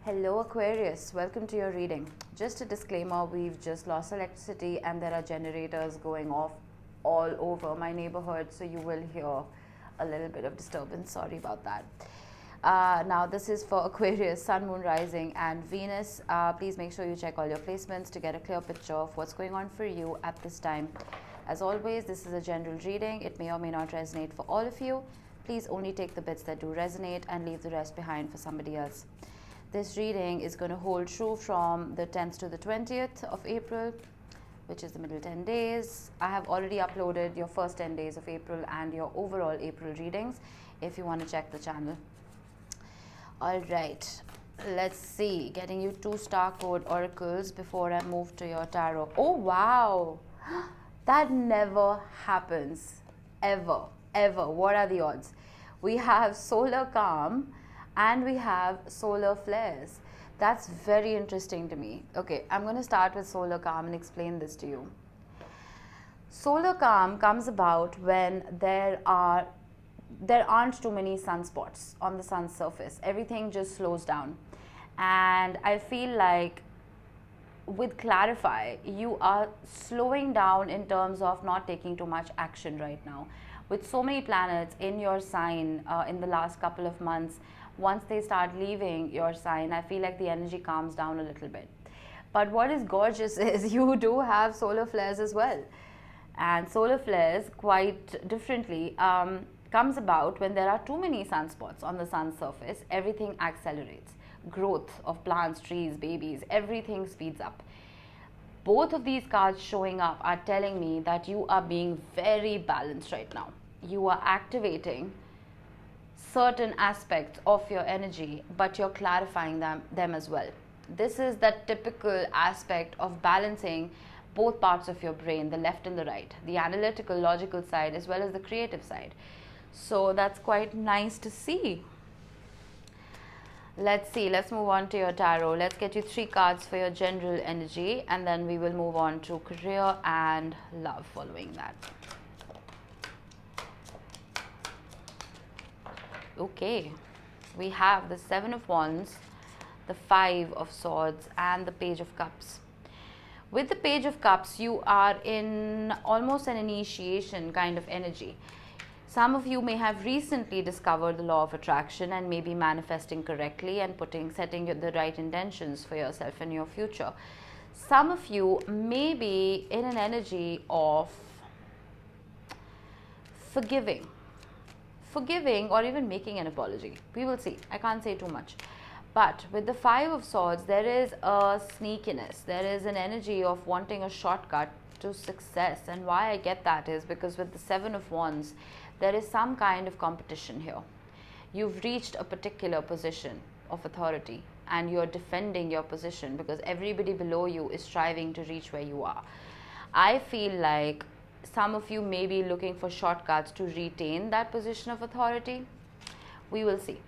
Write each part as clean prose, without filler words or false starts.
Hello Aquarius, welcome to your reading. Just a disclaimer, we've just lost electricity and there are generators going off all over my neighborhood, so you will hear a little bit of disturbance. Sorry about that. Now this is for Aquarius, Sun, Moon, Rising and Venus. Please make sure you check all your placements to get a clear picture of what's going on for you at this time. As always, this is a general reading. It may or may not resonate for all of you. Please only take the bits that do resonate and leave the rest behind for somebody else. This reading is going to hold true from the 10th to the 20th of April, which is the middle 10 days. I have already uploaded your first 10 days of April and your overall April readings if you want to check the channel. Alright, let's see. Getting you 2 star code oracles before I move to your tarot. Oh wow! That never happens. Ever. Ever. What are the odds? We have solar calm and we have solar flares. That's very interesting to me. Okay, I'm going to start with solar calm and explain this to you. Solar calm comes about when there aren't too many sunspots on the sun's surface. Everything just slows down. And I feel like with Clarify, you are slowing down in terms of not taking too much action right now. With so many planets in your sign in the last couple of months, once they start leaving your sign, I feel like the energy calms down a little bit. But what is gorgeous is you do have solar flares as well. And solar flares, quite differently, comes about when there are too many sunspots on the sun's surface. Everything accelerates. Growth of plants, trees, babies, everything speeds up. Both of these cards showing up are telling me that you are being very balanced right now. You are activating certain aspects of your energy, but you're clarifying them as well. This is that typical aspect of balancing both parts of your brain, the left and the right, the analytical, logical side as well as the creative side. So that's quite nice to see. Let's see, let's move on to your tarot. Let's get you 3 cards for your general energy and then we will move on to career and love following that. Okay, we have the 7 of Wands, the 5 of Swords and the Page of Cups. With the Page of Cups, you are in almost an initiation kind of energy. Some of you may have recently discovered the law of attraction and may be manifesting correctly and setting the right intentions for yourself and your future. Some of you may be in an energy of forgiving or even making an apology. We will see. I can't say too much. But with the 5 of Swords, there is a sneakiness. There is an energy of wanting a shortcut to success. And why I get that is because with the 7 of Wands, there is some kind of competition here. You've reached a particular position of authority and you're defending your position because everybody below you is striving to reach where you are. I feel like some of you may be looking for shortcuts to retain that position of authority. We will see.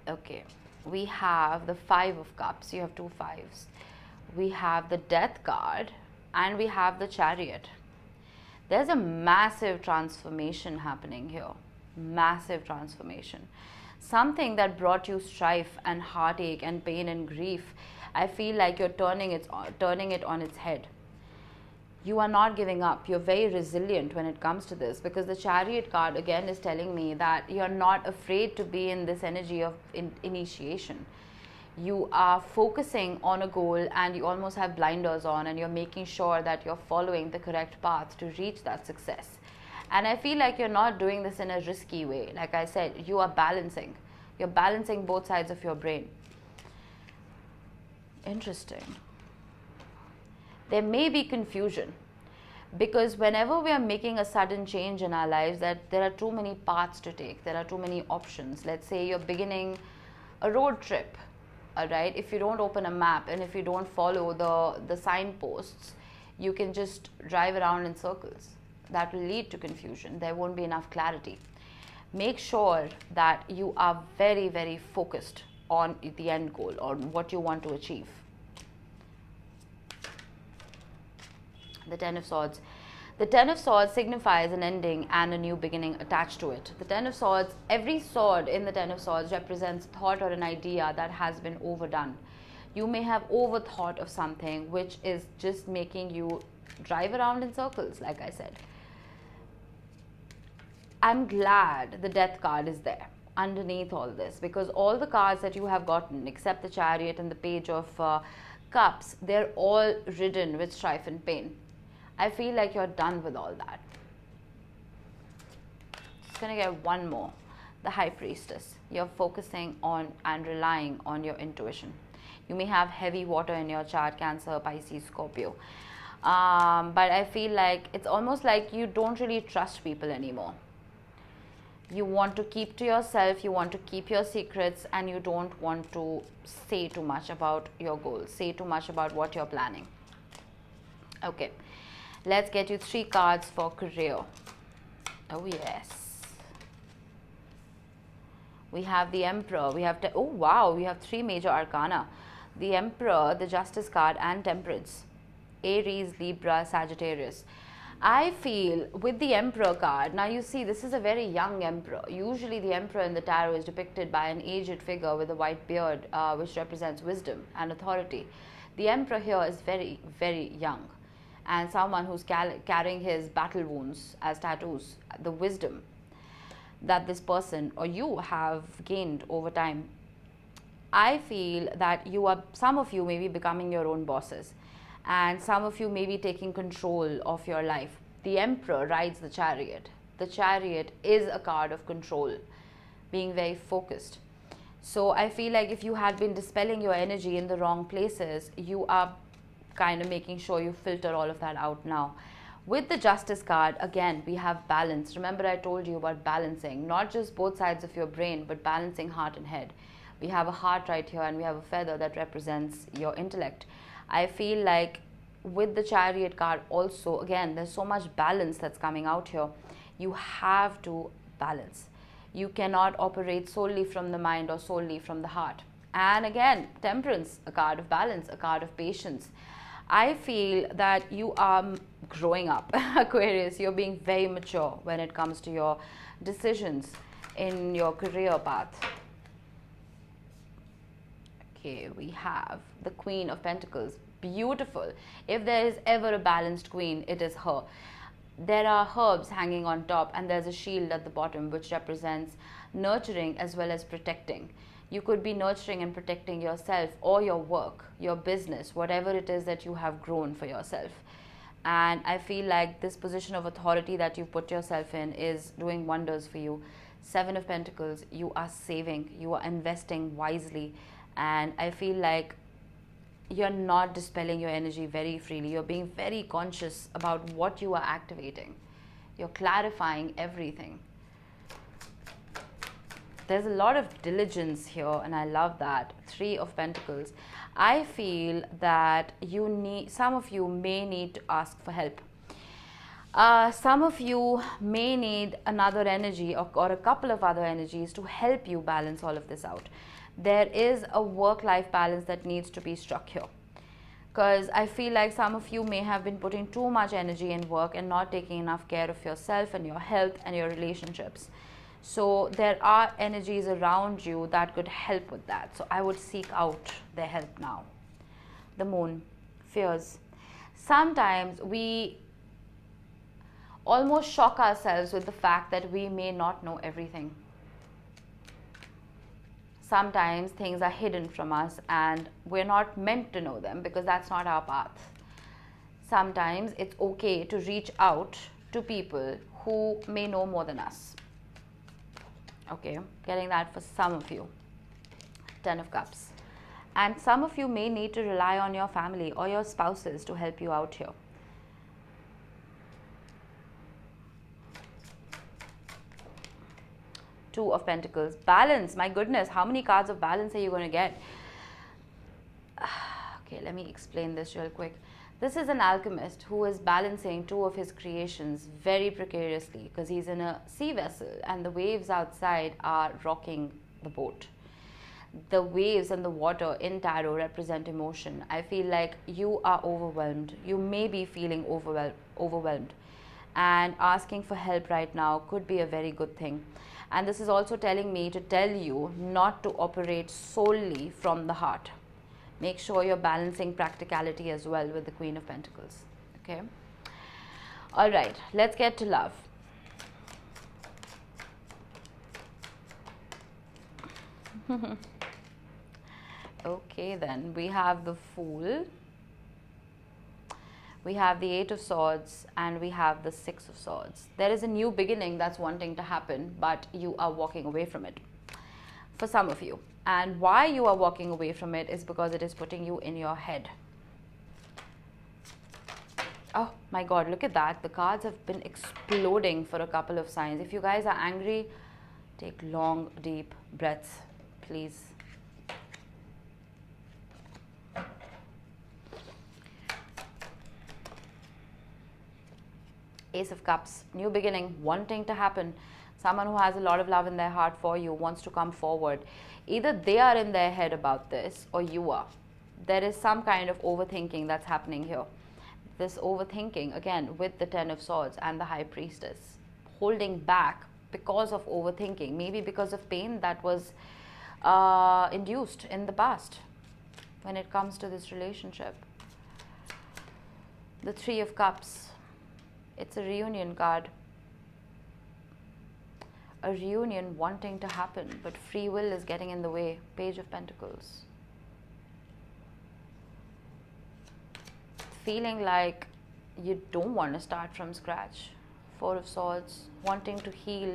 Okay, we have the 5 of Cups. You have 2 5s. We have the Death card and we have the Chariot. There's a massive transformation happening here. Massive transformation. Something that brought you strife and heartache and pain and grief, I feel like you're turning it on its head. You are not giving up. You're very resilient when it comes to this because the Chariot card again is telling me that you're not afraid to be in this energy of initiation. You are focusing on a goal and you almost have blinders on and you're making sure that you're following the correct path to reach that success. And I feel like you're not doing this in a risky way. Like I said, you are balancing. You're balancing both sides of your brain. Interesting. There may be confusion because whenever we are making a sudden change in our lives, that there are too many paths to take. There are too many options. Let's say you're beginning a road trip. All right, if you don't open a map and if you don't follow the signposts, you can just drive around in circles. That will lead to confusion. There won't be enough clarity. Make sure that you are very, very focused on the end goal, on what you want to achieve. The 10 of Swords. The Ten of Swords signifies an ending and a new beginning attached to it. The Ten of Swords, every sword in the Ten of Swords represents thought or an idea that has been overdone. You may have overthought of something which is just making you drive around in circles, like I said. I'm glad the Death card is there underneath all this, because all the cards that you have gotten, except the Chariot and the Page of Cups, they're all ridden with strife and pain. I feel like you're done with all that. Just gonna get one more. The High Priestess. You're focusing on and relying on your intuition. You may have heavy water in your chart, Cancer, Pisces, Scorpio. But I feel like it's almost like you don't really trust people anymore. You want to keep to yourself, you want to keep your secrets, and you don't want to say too much about your goals, say too much about what you're planning. Okay, let's get you 3 cards for career. Oh yes. We have the Emperor, we have, oh wow, we have 3 major arcana. The Emperor, the Justice card, and Temperance. Aries, Libra, Sagittarius. I feel with the Emperor card, now you see this is a very young Emperor. Usually the Emperor in the tarot is depicted by an aged figure with a white beard, which represents wisdom and authority. The Emperor here is very, very young, and someone who's carrying his battle wounds as tattoos, the wisdom that this person or you have gained over time. I feel that some of you may be becoming your own bosses, and some of you may be taking control of your life. The Emperor rides the Chariot. The Chariot is a card of control, being very focused. So I feel like if you had been dispelling your energy in the wrong places, you are kind of making sure you filter all of that out now. With the Justice card, again, we have balance. Remember I told you about balancing, not just both sides of your brain, but balancing heart and head. We have a heart right here, and we have a feather that represents your intellect. I feel like with the Chariot card also, again, there's so much balance that's coming out here. You have to balance. You cannot operate solely from the mind or solely from the heart. And again, Temperance, a card of balance, a card of patience. I feel that you are growing up, Aquarius. You're being very mature when it comes to your decisions in your career path. Okay, we have the Queen of Pentacles. Beautiful. If there is ever a balanced queen, it is her. There are herbs hanging on top, and there's a shield at the bottom which represents nurturing as well as protecting. You could be nurturing and protecting yourself or your work, your business, whatever it is that you have grown for yourself. And I feel like this position of authority that you've put yourself in is doing wonders for you. 7 of Pentacles, you are saving, you are investing wisely. And I feel like you're not dispelling your energy very freely. You're being very conscious about what you are activating. You're clarifying everything. There's a lot of diligence here, and I love that. 3 of Pentacles. I feel that some of you may need to ask for help. Some of you may need another energy or a couple of other energies to help you balance all of this out. There is a work-life balance that needs to be struck here, because I feel like some of you may have been putting too much energy in work and not taking enough care of yourself and your health and your relationships. So there are energies around you that could help with that. So I would seek out their help now. The Moon, fears. Sometimes we almost shock ourselves with the fact that we may not know everything. Sometimes things are hidden from us and we're not meant to know them because that's not our path. Sometimes it's okay to reach out to people who may know more than us. Okay, getting that for some of you. 10 of Cups. And some of you may need to rely on your family or your spouses to help you out here. Two of Pentacles. Balance. My goodness, how many cards of balance are you going to get? Okay, let me explain this real quick. This is an alchemist who is balancing 2 of his creations very precariously because he's in a sea vessel and the waves outside are rocking the boat. The waves and the water in tarot represent emotion. I feel like you are overwhelmed. You may be feeling overwhelmed. and asking for help right now could be a very good thing. And this is also telling me to tell you not to operate solely from the heart. Make sure you're balancing practicality as well with the Queen of Pentacles. Okay. All right, let's get to love. Okay, then we have the Fool, we have the Eight of Swords, and we have the Six of Swords. There is a new beginning that's wanting to happen, but you are walking away from it for some of you. And why you are walking away from it is because it is putting you in your head. Oh my God, look at that. The cards have been exploding for a couple of signs. If you guys are angry, take long, deep breaths, please. Ace of Cups, new beginning, wanting to happen. Someone who has a lot of love in their heart for you wants to come forward. Either they are in their head about this or you are. There is some kind of overthinking that's happening here. This overthinking, again, with the Ten of Swords and the High Priestess, holding back because of overthinking, maybe because of pain that was induced in the past when it comes to this relationship. The Three of Cups. It's a reunion card. A reunion wanting to happen, but free will is getting in the way. Page of Pentacles. Feeling like you don't want to start from scratch. Four of Swords, wanting to heal.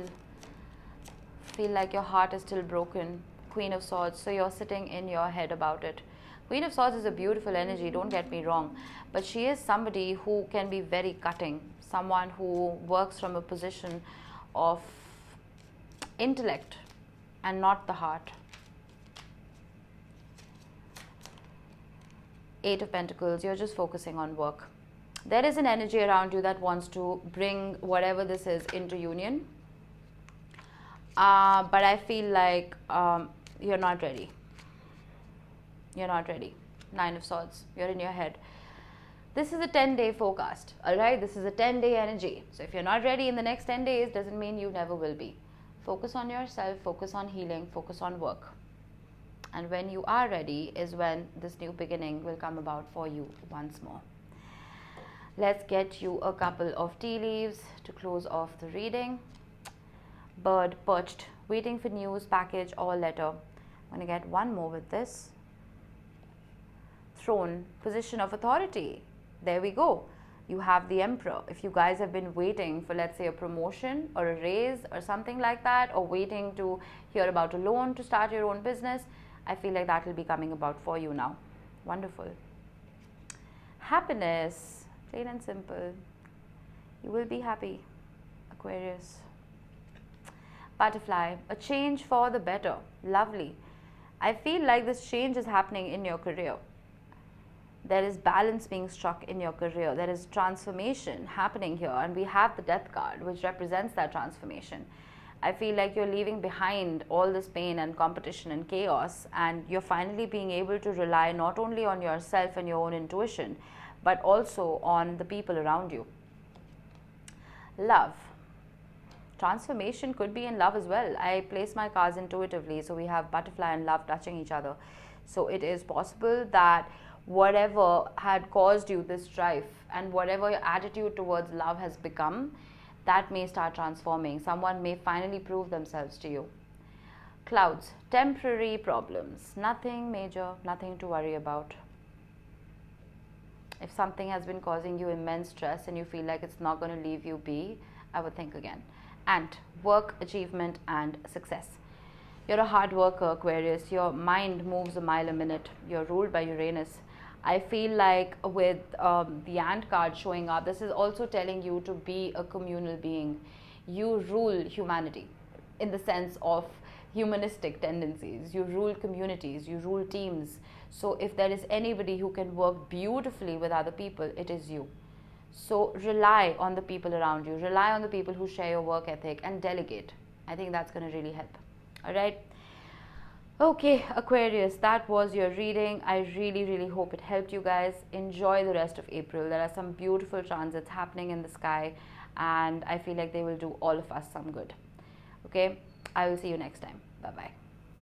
Feel like your heart is still broken. Queen of Swords, so you're sitting in your head about it. Queen of Swords is a beautiful energy, don't get me wrong, but she is somebody who can be very cutting. Someone who works from a position of intellect and not the heart. Eight of Pentacles, you're just focusing on work. There is an energy around you that wants to bring whatever this is into union. But I feel like you're not ready. You're not ready. Nine of Swords, you're in your head. This is a 10-day forecast, all right? This is a 10-day energy. So if you're not ready in the next 10 days, doesn't mean you never will be. Focus on yourself, focus on healing, focus on work. And when you are ready is when this new beginning will come about for you once more. Let's get you a couple of tea leaves to close off the reading. Bird perched, waiting for news, package or letter. I'm going to get one more with this. Throne, position of authority. There we go. You have the Emperor. If you guys have been waiting for, let's say, a promotion or a raise or something like that, or waiting to hear about a loan to start your own business, I feel like that will be coming about for you now. Wonderful. Happiness, plain and simple. You will be happy, Aquarius. Butterfly, a change for the better. Lovely. I feel like this change is happening in your career. There is balance being struck in your career. There is transformation happening here. And we have the Death card, which represents that transformation. I feel like you're leaving behind all this pain and competition and chaos. And you're finally being able to rely not only on yourself and your own intuition, but also on the people around you. Love. Transformation could be in love as well. I place my cards intuitively. So we have butterfly and love touching each other. So it is possible that whatever had caused you this strife and whatever your attitude towards love has become, that may start transforming. Someone may finally prove themselves to you. Clouds, temporary problems, nothing major, nothing to worry about. If something has been causing you immense stress and you feel like it's not going to leave you be, I would think again. And work, achievement and success. You're a hard worker, Aquarius. Your mind moves a mile a minute. You're ruled by Uranus. I feel like with the ant card showing up, this is also telling you to be a communal being. You rule humanity in the sense of humanistic tendencies. You rule communities, you rule teams. So if there is anybody who can work beautifully with other people, it is you. So rely on the people around you. Rely on the people who share your work ethic and delegate. I think that's going to really help. All right. Okay, Aquarius, that was your reading. I really, really hope it helped you guys. Enjoy the rest of April. There are some beautiful transits happening in the sky. and I feel like they will do all of us some good. Okay, I will see you next time. Bye bye.